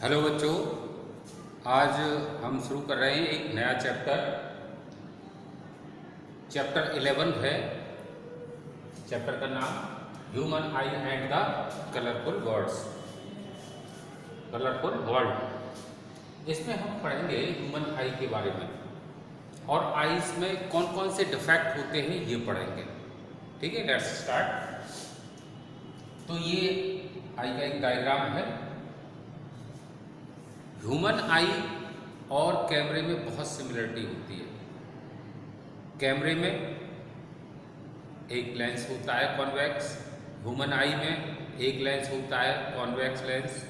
Hello बच्चों, आज हम शुरू कर रहे हैं एक नया चैप्टर 11 है। चैप्टर का नाम human I and the colourful world. इसमें हम पढ़ेंगे ह्यूमन आई के बारे में और आईज में कौन कौन से डिफेक्ट होते हैं ये पढ़ेंगे। ठीक है, लेट्स स्टार्ट। तो ये आई का एक डायग्राम है। ह्यूमन आई और कैमरे में बहुत सिमिलरिटी होती है। कैमरे में एक लेंस होता है कॉन्वेक्स, ह्यूमन आई में एक लेंस होता है कॉन्वेक्स लेंस।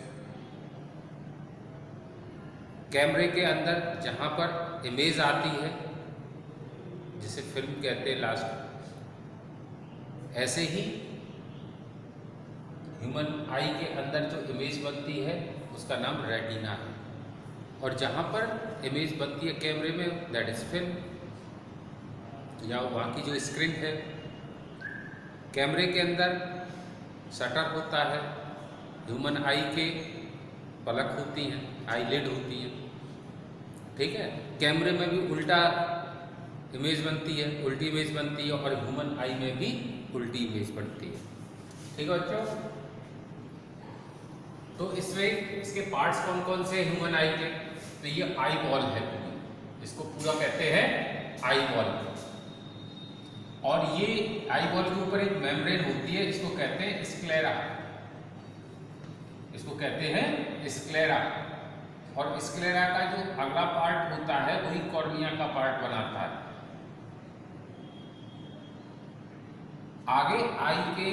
कैमरे के अंदर जहाँ पर इमेज आती है जिसे फिल्म कहते हैं लास्ट, ऐसे ही ह्यूमन आई के अंदर जो इमेज बनती है उसका नाम रेटिना है, और जहाँ पर इमेज बनती है कैमरे में दैट इज फिल्म या वहाँ की जो स्क्रीन है। कैमरे के अंदर शटर होता है, ह्यूमन आई के पलक होती हैं, आईलिड होती हैं। ठीक है, कैमरे में भी उल्टा इमेज बनती है, उल्टी इमेज बनती है, और ह्यूमन आई में भी उल्टी इमेज बनती है। ठीक है बच्चों, तो इसमें इसके पार्ट्स कौन कौन से ह्यूमन आई के? तो ये आई बॉल है पूरी, इसको पूरा कहते हैं आई बॉल। और ये आई बॉल के ऊपर एक मेम्ब्रेन होती है, इसको कहते हैं स्क्लेरा। इसको कहते हैं स्क्लेरा। और स्क्लेरा का जो अगला पार्ट होता है वही कॉर्निया का पार्ट बनाता है। आगे आई के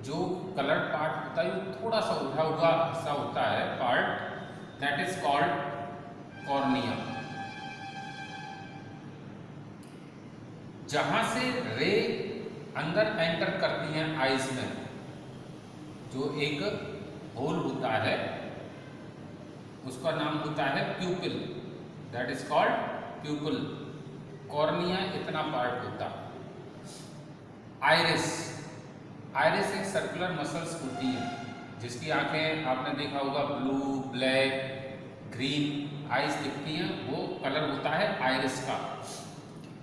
जो कलर पार्ट होता है वो थोड़ा सा उठा हुआ सा होता है part, that is called cornea. जहां से रे अंदर एंटर करती हैं आईज में, जो एक होल होता है उसका नाम होता है प्यूपिल, दैट इज कॉल्ड प्यूपिल। कॉर्निया इतना पार्ट होता। आइरिस, आइरिस एक सर्कुलर मसल्स होती है जिसकी आंखें आपने देखा होगा ब्लू, ब्लैक, ग्रीन आइज दिखती हैं, वो कलर होता है आइरिस का।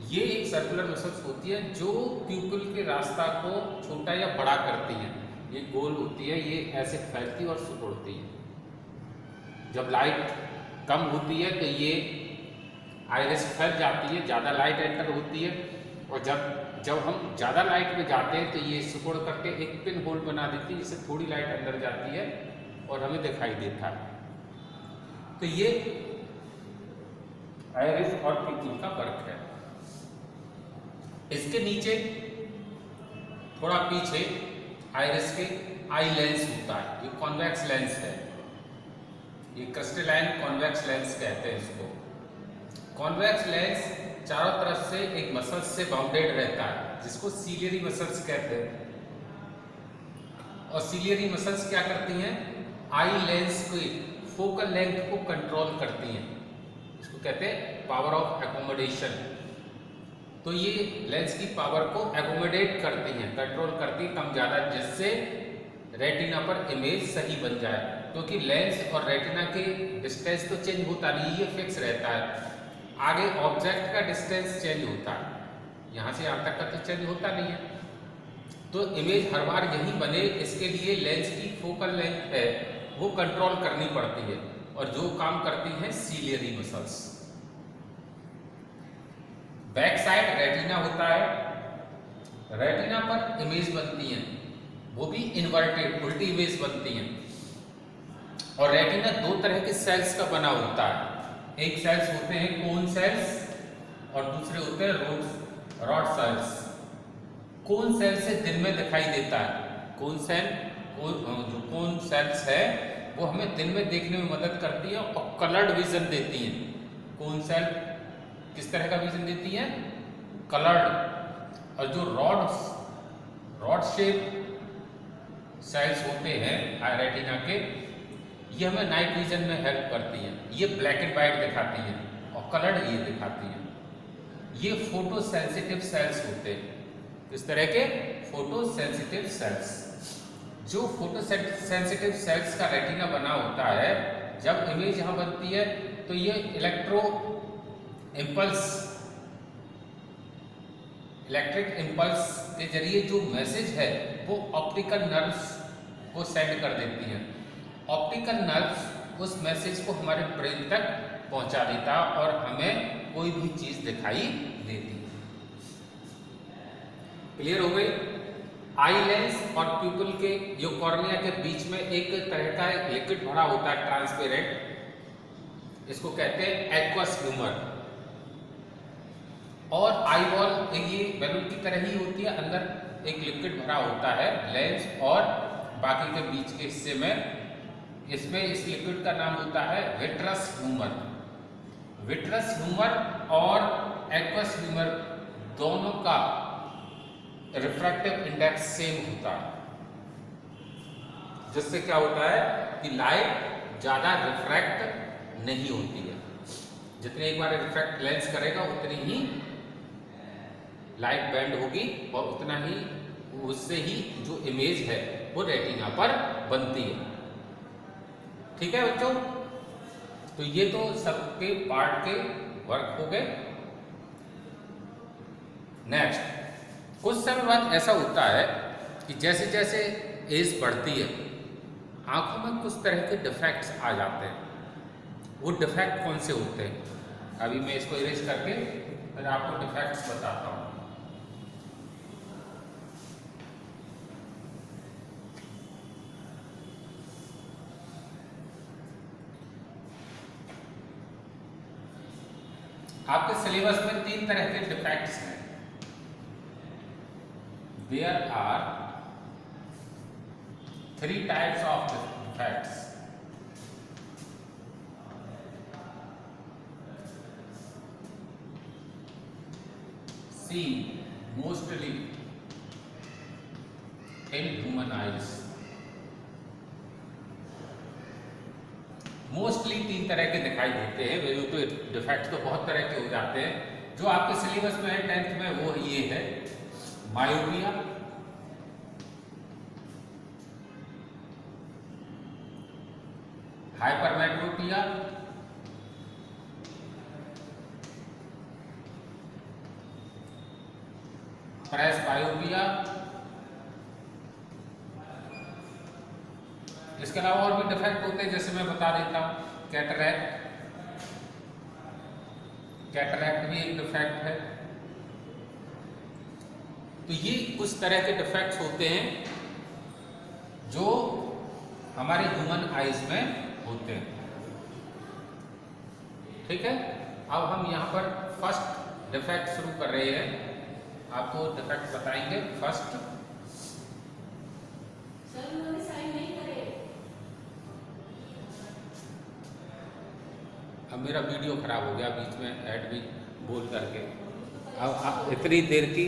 ये एक सर्कुलर मसल्स होती है जो प्यूपिल के रास्ता को छोटा या बड़ा करती हैं। ये गोल होती है, ये ऐसे फैलती और सिकुड़ती है। जब लाइट कम होती है तो ये आइरिस फैल जाती है, ज़्यादा लाइट एंटर होती है, और जब हम ज़्यादा लाइट में जाते हैं तो ये सिकुड़ करके एक पिन होल बना देती है, जिससे थोड़ी लाइट अंदर जाती है और हमें दिखाई देता है। तो ये आइरिस और प्यूपिल का फर्क है। इसके नीचे थोड़ा पीछे आइरिस के आई लेंस होता है, ये कॉन्वेक्स लेंस है। ये क्रिस्टलाइन कॉन्वेक्स लेंस कहते हैं इसको। कॉन्वेक्स लेंस चारों तरफ से एक मसल्स से बाउंडेड रहता है जिसको सीलियरी मसल्स कहते हैं। और सीलियरी मसल्स क्या करती हैं? आई लेंस की फोकल लेंथ को कंट्रोल करती हैं। इसको कहते हैं पावर ऑफ एकोमोडेशन। तो ये लेंस की पावर को एकोमोडेट करती हैं, कंट्रोल करती हैं कम ज़्यादा, जिससे रेटिना पर इमेज सही बन जाए। क्योंकि लेंस और रेटिना के डिस्टेंस तो चेंज होता नहीं, ये फिक्स रहता है। आगे ऑब्जेक्ट का डिस्टेंस चेंज होता है, यहाँ से यहाँ तक का तो चेंज होता नहीं है। तो इमेज हर बार यही बने, इसके लिए लेंस की फोकल लेंथ है वो कंट्रोल करनी पड़ती है, और जो काम करती है ciliary muscles. Back side retina होता है। रेटिना पर इमेज बनती है, वो भी इन्वर्टेड, उल्टी इमेज बनती है। और रेटिना दो तरह के सेल्स का बना होता है। एक सेल्स होते हैं कोन सेल्स और दूसरे होते हैं रॉड सेल्स। कोन सेल से दिन में दिखाई देता है। कोन सेल्स है वो हमें दिन में देखने में मदद करती है और कलर्ड विजन देती हैं। कोन सेल किस तरह का विजन देती है? कलर्ड। और जो रॉड शेप सेल्स होते हैं रेटिना के, ये हमें नाइट विजन में हेल्प करती हैं। ये ब्लैक एंड वाइट दिखाती हैं और कलर्ड ये दिखाती हैं। ये फोटो सेंसिटिव सेल्स होते हैं। इस तरह के फोटो सेंसिटिव सेल्स। जो फोटो सेंसिटिव सेल्स का रेटिना बना होता है जब इमेज यहाँ बनती है तो ये इलेक्ट्रिक इम्पल्स के जरिए जो मैसेज है वो ऑप्टिकल नर्व्स को सेंड कर देती है। ऑप्टिकल नर्व्स उस मैसेज को हमारे ब्रेन तक पहुंचा देता और हमें कोई भी चीज दिखाई देती। क्लियर हो गई? आई लेंस और प्यूपिल के जो कॉर्निया के बीच में एक तरह का लिक्विड भरा होता है ट्रांसपेरेंट, इसको कहते हैं एक्वस ह्यूमर। और आई बॉल ये बैलून की तरह ही होती है, अंदर एक लिक्विड भरा होता है लेंस और बाकी के बीच के हिस्से में। इसमें इस लिक्विड का नाम होता है विट्रस ह्यूमर। विट्रस ह्यूमर और एक्वस ह्यूमर दोनों का रिफ्रैक्टिव इंडेक्स सेम होता है, जिससे क्या होता है कि लाइट ज्यादा रिफ्रैक्ट नहीं होती है। जितने एक बार रिफ्रैक्ट लेंस करेगा उतनी ही लाइट बेंड होगी और उतना ही उससे ही जो इमेज है वो रेटिना पर बनती है। ठीक है बच्चों? तो ये तो सबके पार्ट के वर्क हो गए। नेक्स्ट, कुछ समय बाद ऐसा होता है कि जैसे जैसे एज बढ़ती है आंखों में कुछ तरह के डिफेक्ट्स आ जाते हैं। वो डिफेक्ट कौन से होते हैं? अभी मैं इसको इरेज करके फिर आपको डिफेक्ट्स बताता हूँ। आपके सिलेबस में 3 तरह के डिफेक्ट्स हैं। There are 3 types of defects. Seen mostly in human eyes. Mostly 3 तरह के दिखाई देते हैं। वे तो डिफेक्ट तो बहुत तरह के हो जाते हैं। जो आपके सिलेबस में है 10th में वो ये है मायोपिया, हाइपरमेट्रोपिया, प्रेसबायोपिया। इसके अलावा और भी डिफेक्ट होते हैं, जैसे मैं बता देता हूं कैटरैक्ट। कैटरैक्ट भी एक डिफेक्ट है। तो ये कुछ तरह के डिफेक्ट्स होते हैं जो हमारे ह्यूमन आइज में होते हैं। ठीक है? अब हम यहाँ पर फर्स्ट डिफेक्ट शुरू कर रहे हैं। आपको डिफेक्ट बताएंगे। फर्स्ट, अब मेरा वीडियो खराब हो गया बीच में ऐड भी बोल करके। अब इतनी देर की